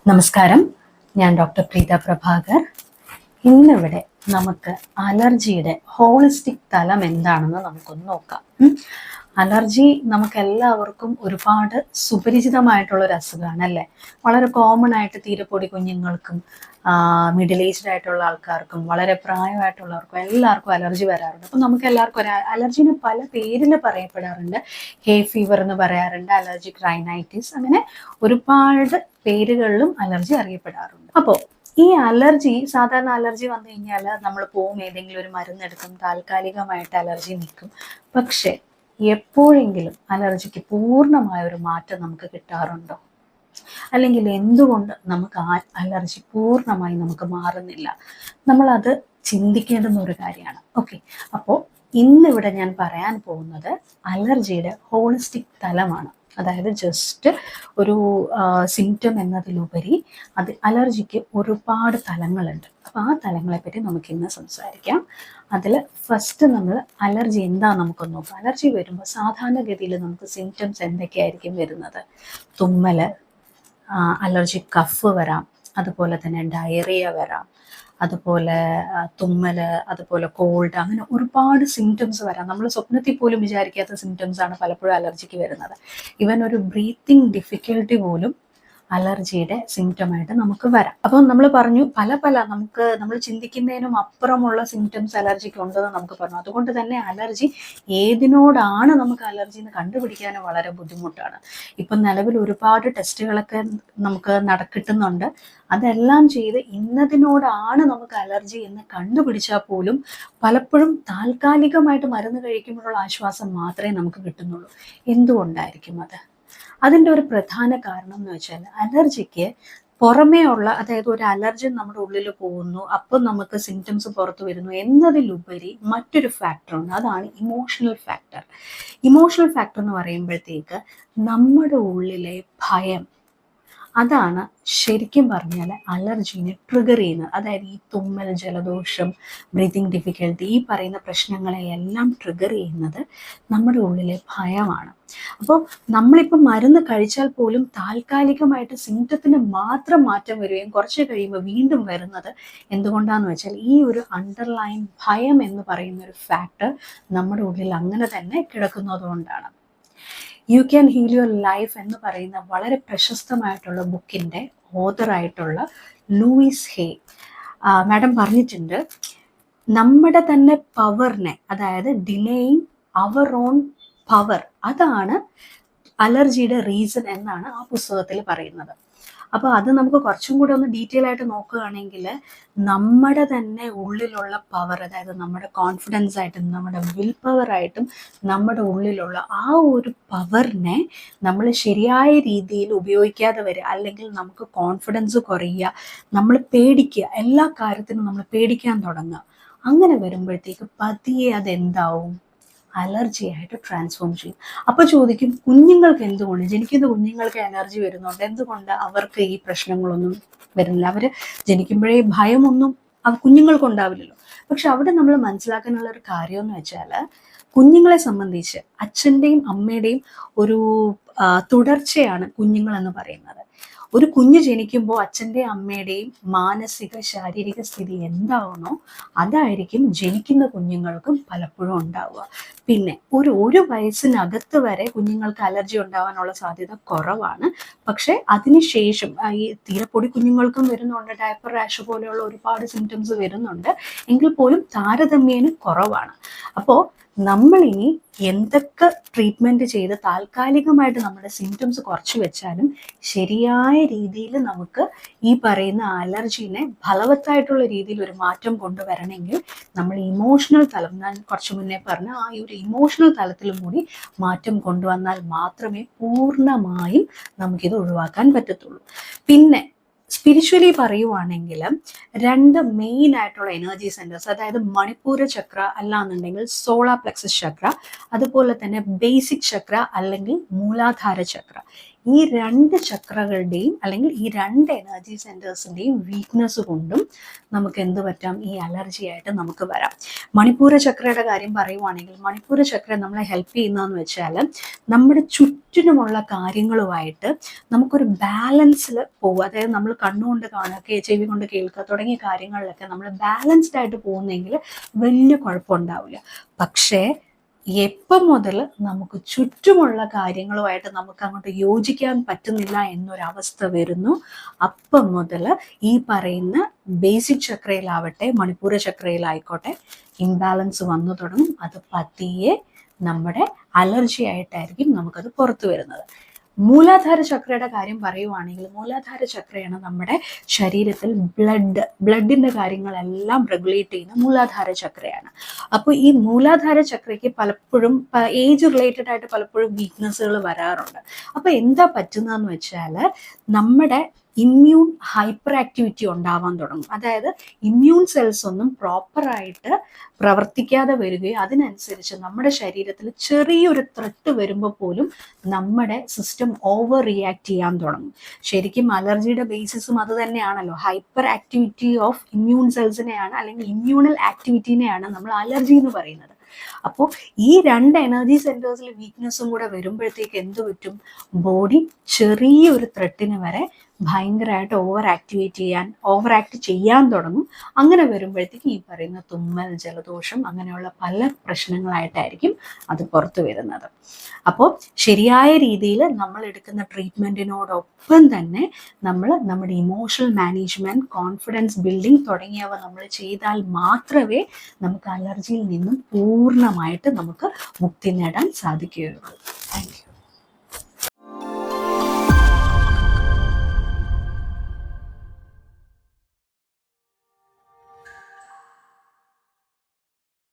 നമസ്കാരം, ഞാൻ ഡോക്ടർ പ്രീത പ്രഭാകർ. ഇന്നിവിടെ നമുക്ക് അലർജിയുടെ ഹോളിസ്റ്റിക് തലം എന്താണെന്ന് നമുക്കൊന്ന് നോക്കാം. അലർജി നമുക്കെല്ലാവർക്കും ഒരുപാട് സുപരിചിതമായിട്ടുള്ളൊരു അസുഖമാണ് അല്ലേ. വളരെ കോമൺ ആയിട്ട് തീരെപ്പൊടി കുഞ്ഞുങ്ങൾക്കും മിഡിൽ ഏജ്ഡ് ആയിട്ടുള്ള ആൾക്കാർക്കും വളരെ പ്രായമായിട്ടുള്ളവർക്കും എല്ലാവർക്കും അലർജി വരാറുണ്ട്. അപ്പം നമുക്ക് എല്ലാവർക്കും അലർജിനെ പല പേരിൽ പറയപ്പെടാറുണ്ട്. ഹേ ഫീവർ എന്ന് പറയാറുണ്ട്, അലർജിക് റൈനൈറ്റിസ്, അങ്ങനെ ഒരുപാട് പേരുകളിലും അലർജി അറിയപ്പെടാറുണ്ട്. അപ്പോൾ ഈ അലർജി, സാധാരണ അലർജി വന്നു കഴിഞ്ഞാൽ നമ്മൾ പോവും, ഏതെങ്കിലും ഒരു മരുന്നെടുക്കും, താൽക്കാലികമായിട്ട് അലർജി നിൽക്കും. പക്ഷെ എപ്പോഴെങ്കിലും അലർജിക്ക് പൂർണ്ണമായ ഒരു മാറ്റം നമുക്ക് കിട്ടാറുണ്ടോ? അല്ലെങ്കിൽ എന്തുകൊണ്ട് നമുക്ക് അലർജി പൂർണ്ണമായി നമുക്ക് മാറുന്നില്ല? നമ്മളത് ചിന്തിക്കേണ്ടുന്ന ഒരു കാര്യമാണ്. ഓക്കെ, അപ്പോൾ ഇന്നിവിടെ ഞാൻ പറയാൻ പോകുന്നത് അലർജിയുടെ ഹോളിസ്റ്റിക് തലമാണ്. അതായത് ജസ്റ്റ് ഒരു സിംറ്റം എന്നതിലുപരി അലർജിക്ക് ഒരുപാട് തലങ്ങളുണ്ട്. അപ്പോൾ ആ തലങ്ങളെപ്പറ്റി നമുക്ക് ഇന്ന് സംസാരിക്കാം. അതിൽ ഫസ്റ്റ് നമ്മൾ അലർജി എന്താ നമുക്കൊന്ന് നോക്കാം. അലർജി വരുമ്പോൾ സാധാരണഗതിയിൽ നമുക്ക് സിംറ്റംസ് എന്തൊക്കെയായിരിക്കും വരുന്നത്? തുമ്മൽ, അലർജിക് കഫ് വരാം, അതുപോലെ തന്നെ ഡയറിയ വരാം, അതുപോലെ തുമ്മൽ, അതുപോലെ കോൾഡ്, അങ്ങനെ ഒരുപാട് സിംറ്റംസ് വരാം. നമ്മൾ സ്വപ്നത്തിൽ പോലും വിചാരിക്കാത്ത സിംറ്റംസ് ആണ് പലപ്പോഴും അലർജിക്ക് വരുന്നത്. ഈവൻ ഒരു ബ്രീത്തിങ് ഡിഫിക്കൽട്ടി പോലും അലർജിയുടെ സിംറ്റമായിട്ട് നമുക്ക് വരാം. അപ്പം നമ്മൾ പറഞ്ഞു നമ്മൾ ചിന്തിക്കുന്നതിനും അപ്പുറമുള്ള സിംറ്റംസ് അലർജിക്ക് ഉണ്ടെന്ന് നമുക്ക് പറഞ്ഞു. അതുകൊണ്ട് തന്നെ അലർജി ഏതിനോടാണ് നമുക്ക് അലർജി എന്ന് കണ്ടുപിടിക്കാൻ വളരെ ബുദ്ധിമുട്ടാണ്. ഇപ്പം നിലവിൽ ഒരുപാട് ടെസ്റ്റുകളൊക്കെ നമുക്ക് കിട്ടുന്നുണ്ട്. അതെല്ലാം ചെയ്ത് ഇന്നതിനോടാണ് നമുക്ക് അലർജി എന്ന് കണ്ടുപിടിച്ചാൽ പോലും പലപ്പോഴും താൽക്കാലികമായിട്ട് മരുന്ന് കഴിക്കുമ്പോഴുള്ള ആശ്വാസം മാത്രമേ നമുക്ക് കിട്ടുന്നുള്ളൂ. എന്തുകൊണ്ടായിരിക്കും അത്? അതിൻ്റെ ഒരു പ്രധാന കാരണം എന്ന് വെച്ചാൽ, അലർജിക്ക് പുറമേ ഉള്ള, അതായത് ഒരു അലർജൻ നമ്മുടെ ഉള്ളിൽ പോകുന്നു, അപ്പം നമുക്ക് സിംറ്റംസ് പുറത്തു വരുന്നു എന്നതിലുപരി മറ്റൊരു ഫാക്ടറുണ്ട്. അതാണ് ഇമോഷണൽ ഫാക്ടർ. ഇമോഷണൽ ഫാക്ടർ എന്ന് പറയുമ്പോഴത്തേക്ക് നമ്മുടെ ഉള്ളിലെ ഭയം, അതാണ് ശരിക്കും പറഞ്ഞാൽ അലർജീനെ ട്രിഗർ ചെയ്യുന്നത്. അതായത് ഈ തുമ്മൽ, ജലദോഷം, ബ്രീതിങ് ഡിഫിക്കൽട്ടി, ഈ പറയുന്ന പ്രശ്നങ്ങളെയെല്ലാം ട്രിഗർ ചെയ്യുന്നത് നമ്മുടെ ഉള്ളിലെ ഭയമാണ്. അപ്പോൾ നമ്മളിപ്പോൾ മരുന്ന് കഴിച്ചാൽ പോലും താൽക്കാലികമായിട്ട് സിംറ്റത്തിന് മാത്രം മാറ്റം വരികയും കുറച്ച് കഴിയുമ്പോൾ വീണ്ടും വരുന്നത് എന്തുകൊണ്ടാന്ന് വെച്ചാൽ ഈ ഒരു അണ്ടർലൈൻ ഭയം എന്ന് പറയുന്ന ഒരു ഫാക്ടർ നമ്മുടെ ഉള്ളിൽ അങ്ങനെ തന്നെ കിടക്കുന്നതുകൊണ്ടാണ്. You can heal your life എന്ന് പറയുന്ന വളരെ പ്രശസ്തമായിട്ടുള്ള ബുക്കിൻ്റെ ഓതറായിട്ടുള്ള ലൂയിസ് ഹേ മാഡം പറഞ്ഞിട്ടുണ്ട്, നമ്മുടെ തന്നെ പവറിനെ, അതായത് ഡിലേയിങ് അവർ ഓൺ പവർ, അതാണ് അലർജിയുടെ റീസൺ എന്നാണ് ആ പുസ്തകത്തിൽ പറയുന്നത്. അപ്പോൾ അത് നമുക്ക് കുറച്ചും കൂടെ ഒന്ന് ഡീറ്റെയിൽ ആയിട്ട് നോക്കുകയാണെങ്കിൽ, നമ്മുടെ തന്നെ ഉള്ളിലുള്ള പവർ, അതായത് നമ്മുടെ കോൺഫിഡൻസ് ആയിട്ടും നമ്മുടെ വിൽ പവറായിട്ടും നമ്മുടെ ഉള്ളിലുള്ള ആ ഒരു പവറിനെ നമ്മൾ ശരിയായ രീതിയിൽ ഉപയോഗിക്കാതെ വരിക, അല്ലെങ്കിൽ നമുക്ക് കോൺഫിഡൻസ് കുറയുക, നമ്മൾ പേടിക്കുക, എല്ലാ കാര്യത്തിനും നമ്മൾ പേടിക്കാൻ തുടങ്ങുക. അങ്ങനെ വരുമ്പോഴത്തേക്ക് പതിയെ അതെന്താവും? അലർജിയായിട്ട് ട്രാൻസ്ഫോം ചെയ്യും. അപ്പോൾ ചോദിക്കും, കുഞ്ഞുങ്ങൾക്ക് എന്തുകൊണ്ട്, ജനിക്കുന്ന കുഞ്ഞുങ്ങൾക്ക് അലർജി വരുന്നുണ്ട്, എന്തുകൊണ്ട് അവർക്ക് ഈ പ്രശ്നങ്ങളൊന്നും വരുന്നില്ല? അവർ ജനിക്കുമ്പോഴേ ഭയമൊന്നും കുഞ്ഞുങ്ങൾക്ക് ഉണ്ടാവില്ലല്ലോ. പക്ഷെ അവിടെ നമ്മൾ മനസ്സിലാക്കാനുള്ള ഒരു കാര്യം എന്ന് വെച്ചാൽ, കുഞ്ഞുങ്ങളെ സംബന്ധിച്ച് അച്ഛൻ്റെയും അമ്മയുടെയും ഒരു തുടർച്ചയാണ് കുഞ്ഞുങ്ങൾ എന്ന് പറയുന്നത്. ഒരു കുഞ്ഞ് ജനിക്കുമ്പോൾ അച്ഛൻ്റെയും അമ്മയുടെയും മാനസിക ശാരീരിക സ്ഥിതി എന്താവണോ അതായിരിക്കും ജനിക്കുന്ന കുഞ്ഞുങ്ങൾക്കും പലപ്പോഴും ഉണ്ടാവുക. പിന്നെ ഒരു വയസ്സിനകത്ത് വരെ കുഞ്ഞുങ്ങൾക്ക് അലർജി ഉണ്ടാവാനുള്ള സാധ്യത കുറവാണ്. പക്ഷെ അതിനുശേഷം ഈ തീരെപ്പൊടി കുഞ്ഞുങ്ങൾക്കും വരുന്നുണ്ട്, ഡയപ്പർ റാഷ് പോലെയുള്ള ഒരുപാട് സിംറ്റംസ് വരുന്നുണ്ട്, എങ്കിൽ പോലും താരതമ്യേന കുറവാണ്. അപ്പോൾ നമ്മളിനി എന്തൊക്കെ ട്രീറ്റ്മെൻറ്റ് ചെയ്ത് താൽക്കാലികമായിട്ട് നമ്മുടെ സിംറ്റംസ് കുറച്ച് വെച്ചാലും ശരിയായ രീതിയിൽ നമുക്ക് ഈ പറയുന്ന അലർജീനെ ഫലവത്തായിട്ടുള്ള രീതിയിൽ ഒരു മാറ്റം കൊണ്ടുവരണമെങ്കിൽ നമ്മൾ ഇമോഷണൽ തലം, ഞാൻ കുറച്ച് മുന്നേ പറഞ്ഞ ആ ഒരു ഇമോഷണൽ തലത്തിലും കൂടി മാറ്റം കൊണ്ടുവന്നാൽ മാത്രമേ പൂർണ്ണമായും നമുക്കിത് ഒഴിവാക്കാൻ പറ്റത്തുള്ളൂ. പിന്നെ സ്പിരിച്വലി പറയുവാണെങ്കിൽ രണ്ട് മെയിൻ ആയിട്ടുള്ള എനർജി സെന്റേഴ്സ്, അതായത് മണിപ്പൂര ചക്ര അല്ലാന്നുണ്ടെങ്കിൽ സോളാർ പ്ലെക്സസ് ചക്ര, അതുപോലെ തന്നെ ബേസിക് ചക്ര അല്ലെങ്കിൽ മൂലാധാര ചക്ര, ഈ രണ്ട് ചക്രകളുടെയും അല്ലെങ്കിൽ ഈ രണ്ട് എനർജി സെൻറ്റേഴ്സിൻ്റെയും വീക്ക്നെസ് കൊണ്ടും നമുക്ക് എന്ത് പറ്റാം, ഈ അലർജി ആയിട്ട് നമുക്ക് വരാം. മണിപ്പൂര ചക്രയുടെ കാര്യം പറയുവാണെങ്കിൽ, മണിപ്പൂര ചക്ര നമ്മളെ ഹെൽപ്പ് ചെയ്യുന്നതെന്ന് വെച്ചാൽ നമ്മുടെ ചുറ്റിനുമുള്ള കാര്യങ്ങളുമായിട്ട് നമുക്കൊരു ബാലൻസിൽ പോകുക. അതായത് നമ്മൾ കണ്ണുകൊണ്ട് കാണുക, ചെവി കൊണ്ട് കേൾക്കുക തുടങ്ങിയ കാര്യങ്ങളിലൊക്കെ നമ്മൾ ബാലൻസ്ഡ് ആയിട്ട് പോകുന്നെങ്കിൽ വലിയ കുഴപ്പമുണ്ടാവില്ല. പക്ഷേ എപ്പം മുതൽ നമുക്ക് ചുറ്റുമുള്ള കാര്യങ്ങളുമായിട്ട് നമുക്ക് അങ്ങോട്ട് യോജിക്കാൻ പറ്റുന്നില്ല എന്നൊരവസ്ഥ വരുന്നു, അപ്പം മുതൽ ഈ പറയുന്ന ബേസിക് ചക്രയിലാവട്ടെ മണിപ്പൂര ചക്രയിലായിക്കോട്ടെ ഇംബാലൻസ് വന്നു തുടങ്ങും. അത് പതിയെ നമ്മുടെ അലർജി ആയിട്ടായിരിക്കും നമുക്കത് പുറത്തു വരുന്നത്. മൂലാധാര ചക്രയുടെ കാര്യം പറയുവാണെങ്കിൽ, മൂലാധാര ചക്രയാണ് നമ്മുടെ ശരീരത്തിൽ ബ്ലഡിൻ്റെ കാര്യങ്ങളെല്ലാം റെഗുലേറ്റ് ചെയ്യുന്ന മൂലാധാര ചക്രയാണ്. അപ്പോൾ ഈ മൂലാധാര ചക്രയ്ക്ക് പലപ്പോഴും ഏജ് റിലേറ്റഡ് ആയിട്ട് പലപ്പോഴും വീക്ക്നെസ്സുകൾ വരാറുണ്ട്. അപ്പോൾ എന്താ പറ്റുന്നതെന്ന് വെച്ചാൽ നമ്മുടെ ഇമ്മ്യൂൺ ഹൈപ്പർ ആക്ടിവിറ്റി ഉണ്ടാവാൻ തുടങ്ങും. അതായത് ഇമ്മ്യൂൺ സെൽസ് ഒന്നും പ്രോപ്പറായിട്ട് പ്രവർത്തിക്കാതെ വരികയും അതിനനുസരിച്ച് നമ്മുടെ ശരീരത്തിൽ ചെറിയൊരു ത്രെട്ട് വരുമ്പോൾ പോലും നമ്മുടെ സിസ്റ്റം ഓവർ റിയാക്ട് ചെയ്യാൻ തുടങ്ങും. ശരിക്കും അലർജിയുടെ ബേസിസും അത് തന്നെയാണല്ലോ. ഹൈപ്പർ ആക്ടിവിറ്റി ഓഫ് ഇമ്മ്യൂൺ സെൽസിനെയാണ് അല്ലെങ്കിൽ ഇമ്മ്യൂണൽ ആക്ടിവിറ്റിനെയാണ് നമ്മൾ അലർജി എന്ന് പറയുന്നത്. അപ്പോൾ ഈ രണ്ട് എനർജി സെൻറ്റേഴ്സിൽ വീക്ക്നെസ്സും കൂടെ വരുമ്പോഴത്തേക്ക് എന്ത് പറ്റും, ബോഡി ചെറിയൊരു ത്രെട്ടിന് വരെ ഭയങ്കരമായിട്ട് ഓവർ ആക്ട് ചെയ്യാൻ തുടങ്ങും. അങ്ങനെ വരുമ്പോഴത്തേക്ക് ഈ പറയുന്ന തുമ്മൽ, ജലദോഷം അങ്ങനെയുള്ള പല പ്രശ്നങ്ങളായിട്ടായിരിക്കും അത് പുറത്തു വരുന്നത്. അപ്പോൾ ശരിയായ രീതിയിൽ നമ്മൾ എടുക്കുന്ന ട്രീറ്റ്മെൻറ്റിനോടൊപ്പം തന്നെ നമ്മൾ നമ്മുടെ ഇമോഷണൽ മാനേജ്മെൻറ്റ്, കോൺഫിഡൻസ് ബിൽഡിംഗ് തുടങ്ങിയവ നമ്മൾ ചെയ്താൽ മാത്രമേ നമുക്ക് അലർജിയിൽ നിന്നും പൂർണ്ണമായിട്ട് നമുക്ക് മുക്തി നേടാൻ സാധിക്കുകയുള്ളൂ.